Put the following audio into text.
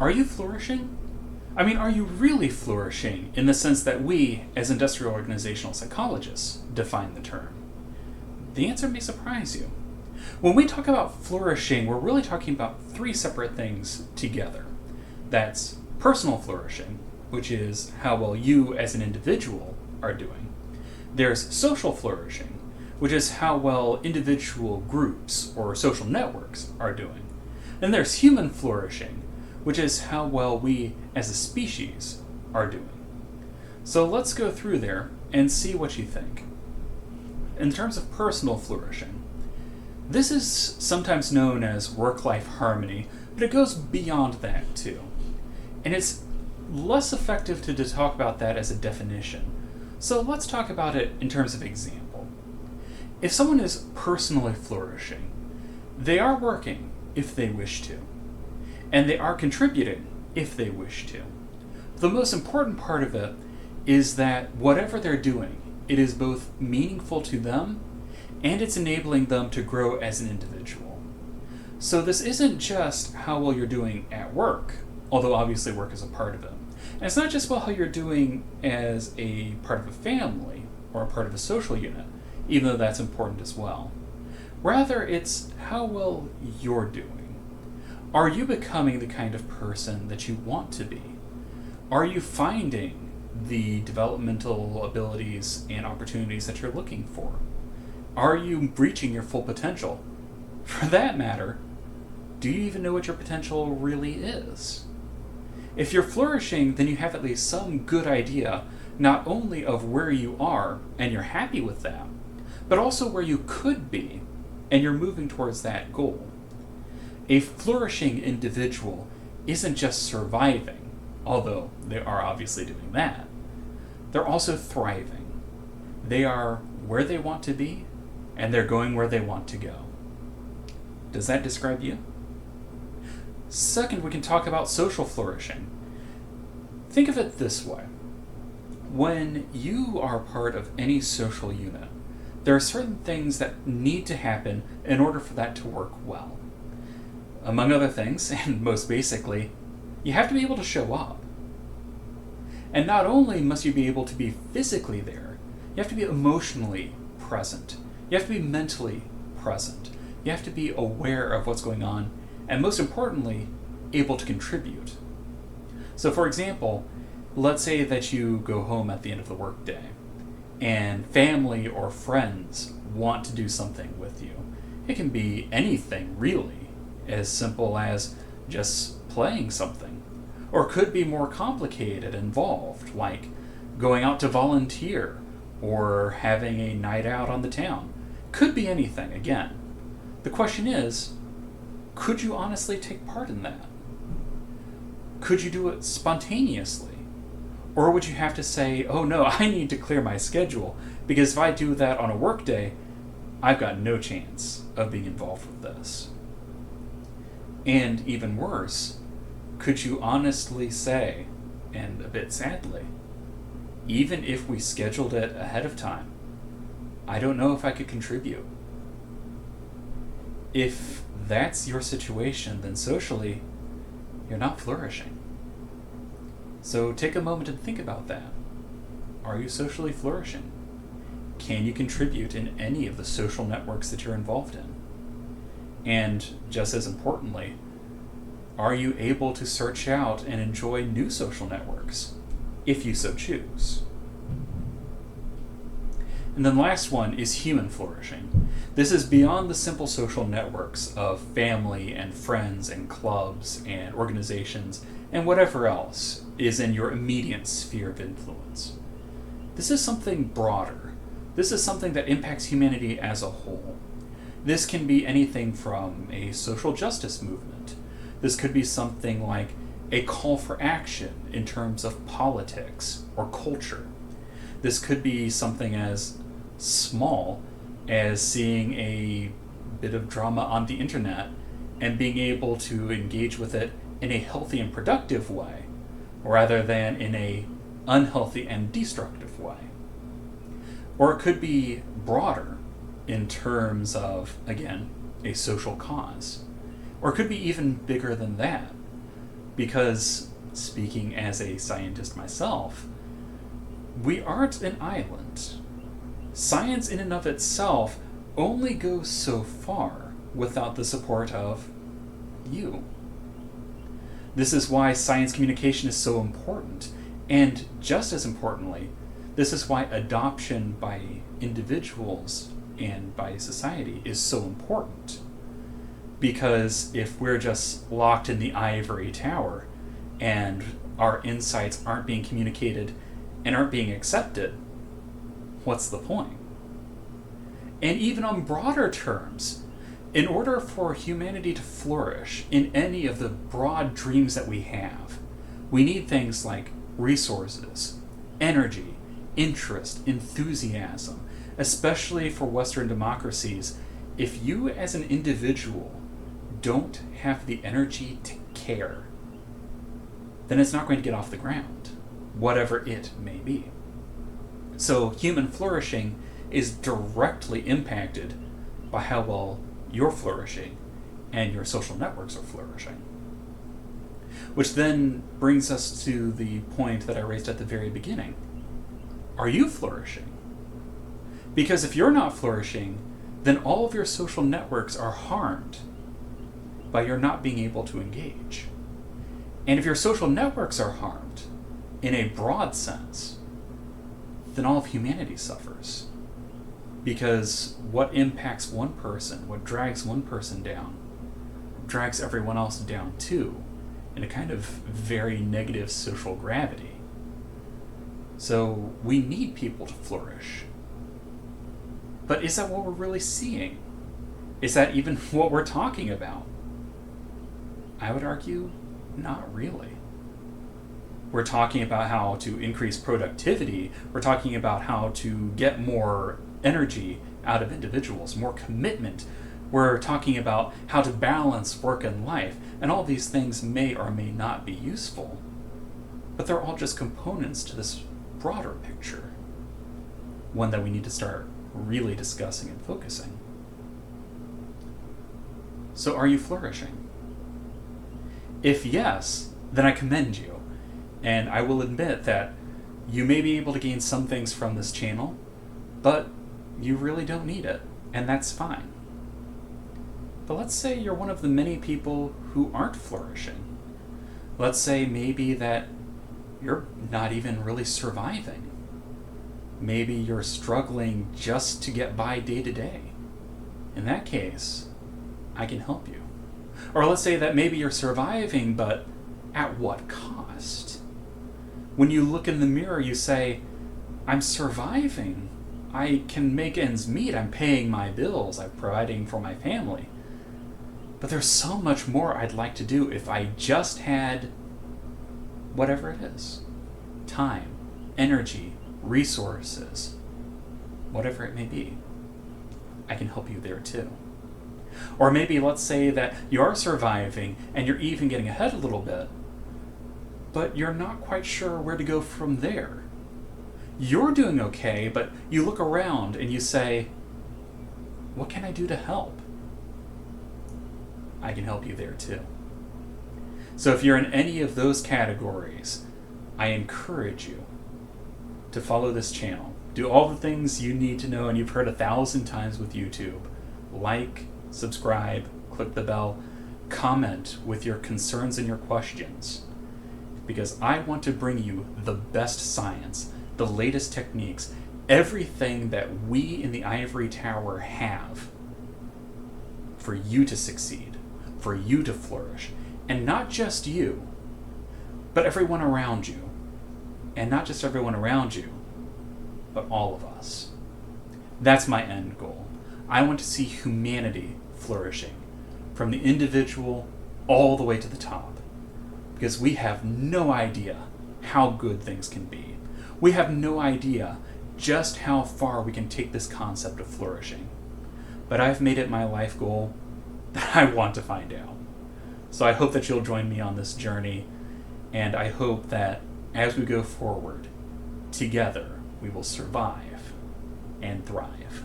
Are you flourishing? I mean, are you really flourishing in the sense that we, as industrial organizational psychologists, define the term? The answer may surprise you. When we talk about flourishing, we're really talking about three separate things together. That's personal flourishing, which is how well you as an individual are doing. There's social flourishing, which is how well individual groups or social networks are doing. Then there's human flourishing, which is how well we as a species are doing. So let's go through there and see what you think. In terms of personal flourishing, this is sometimes known as work-life harmony, but it goes beyond that too. And it's less effective to talk about that as a definition. So let's talk about it in terms of example. If someone is personally flourishing, they are working if they wish to, and they are contributing if they wish to. The most important part of it is that whatever they're doing, it is both meaningful to them and it's enabling them to grow as an individual. So this isn't just how well you're doing at work, although obviously work is a part of it. And it's not just about how you're doing as a part of a family or a part of a social unit, even though that's important as well. Rather, it's how well you're doing. Are you becoming the kind of person that you want to be? Are you finding the developmental abilities and opportunities that you're looking for? Are you reaching your full potential? For that matter, do you even know what your potential really is? If you're flourishing, then you have at least some good idea not only of where you are and you're happy with that, but also where you could be and you're moving towards that goal. A flourishing individual isn't just surviving, although they are obviously doing that. They're also thriving. They are where they want to be, and they're going where they want to go. Does that describe you? Second, we can talk about social flourishing. Think of it this way. When you are part of any social unit, there are certain things that need to happen in order for that to work well. Among other things, and most basically, you have to be able to show up. And not only must you be able to be physically there, you have to be emotionally present. You have to be mentally present. You have to be aware of what's going on, and most importantly, able to contribute. So for example, let's say that you go home at the end of the workday, and family or friends want to do something with you. It can be anything, really, as simple as just playing something. Or could be more complicated, involved, like going out to volunteer or having a night out on the town. Could be anything, again. The question is, could you honestly take part in that? Could you do it spontaneously? Or would you have to say, oh no, I need to clear my schedule, because if I do that on a work day, I've got no chance of being involved with this. And even worse, could you honestly say, and a bit sadly, even if we scheduled it ahead of time, I don't know if I could contribute. If that's your situation, then socially, you're not flourishing. So take a moment and think about that. Are you socially flourishing? Can you contribute in any of the social networks that you're involved in? And just as importantly, are you able to search out and enjoy new social networks, if you so choose? And then the last one is human flourishing. This is beyond the simple social networks of family and friends and clubs and organizations and whatever else is in your immediate sphere of influence. This is something broader. This is something that impacts humanity as a whole. This can be anything from a social justice movement. This could be something like a call for action in terms of politics or culture. This could be something as small as seeing a bit of drama on the internet and being able to engage with it in a healthy and productive way, rather than in a unhealthy and destructive way. Or it could be broader in terms of, again, a social cause. Or it could be even bigger than that. Because, speaking as a scientist myself, we aren't an island. Science in and of itself only goes so far without the support of you. This is why science communication is so important, and just as importantly, this is why adoption by individuals and by society is so important. Because if we're just locked in the ivory tower and our insights aren't being communicated and aren't being accepted, what's the point? And even on broader terms, in order for humanity to flourish in any of the broad dreams that we have, we need things like resources, energy, interest, enthusiasm, especially for Western democracies. If you as an individual don't have the energy to care, then it's not going to get off the ground, whatever it may be. So human flourishing is directly impacted by how well you're flourishing and your social networks are flourishing. Which then brings us to the point that I raised at the very beginning. Are you flourishing? Because if you're not flourishing, then all of your social networks are harmed by your not being able to engage. And if your social networks are harmed, in a broad sense, then all of humanity suffers. Because what impacts one person, what drags one person down, drags everyone else down too, in a kind of very negative social gravity. So we need people to flourish. But is that what we're really seeing? Is that even what we're talking about? I would argue, not really. We're talking about how to increase productivity. We're talking about how to get more energy out of individuals, more commitment. We're talking about how to balance work and life. And all these things may or may not be useful. But they're all just components to this broader picture. One that we need to start really discussing and focusing. So are you flourishing? If yes, then I commend you. And I will admit that you may be able to gain some things from this channel, but you really don't need it, and that's fine. But let's say you're one of the many people who aren't flourishing. Let's say maybe that you're not even really surviving. Maybe you're struggling just to get by day to day. In that case, I can help you. Or let's say that maybe you're surviving, but at what cost? When you look in the mirror, you say, I'm surviving. I can make ends meet. I'm paying my bills. I'm providing for my family. But there's so much more I'd like to do if I just had whatever it is. Time, energy, resources, whatever it may be. I can help you there too. Or maybe let's say that you are surviving and you're even getting ahead a little bit, but you're not quite sure where to go from there. You're doing okay, but you look around and you say, what can I do to help? I can help you there too. So if you're in any of those categories, I encourage you to follow this channel. Do all the things you need to know and you've heard 1,000 times with YouTube. Like, subscribe, click the bell, comment with your concerns and your questions. Because I want to bring you the best science, the latest techniques, everything that we in the ivory tower have for you to succeed, for you to flourish. And not just you, but everyone around you. And not just everyone around you, but all of us. That's my end goal. I want to see humanity flourishing, from the individual all the way to the top. Because we have no idea how good things can be. We have no idea just how far we can take this concept of flourishing. But I've made it my life goal that I want to find out. So I hope that you'll join me on this journey, and I hope that as we go forward, together we will survive and thrive.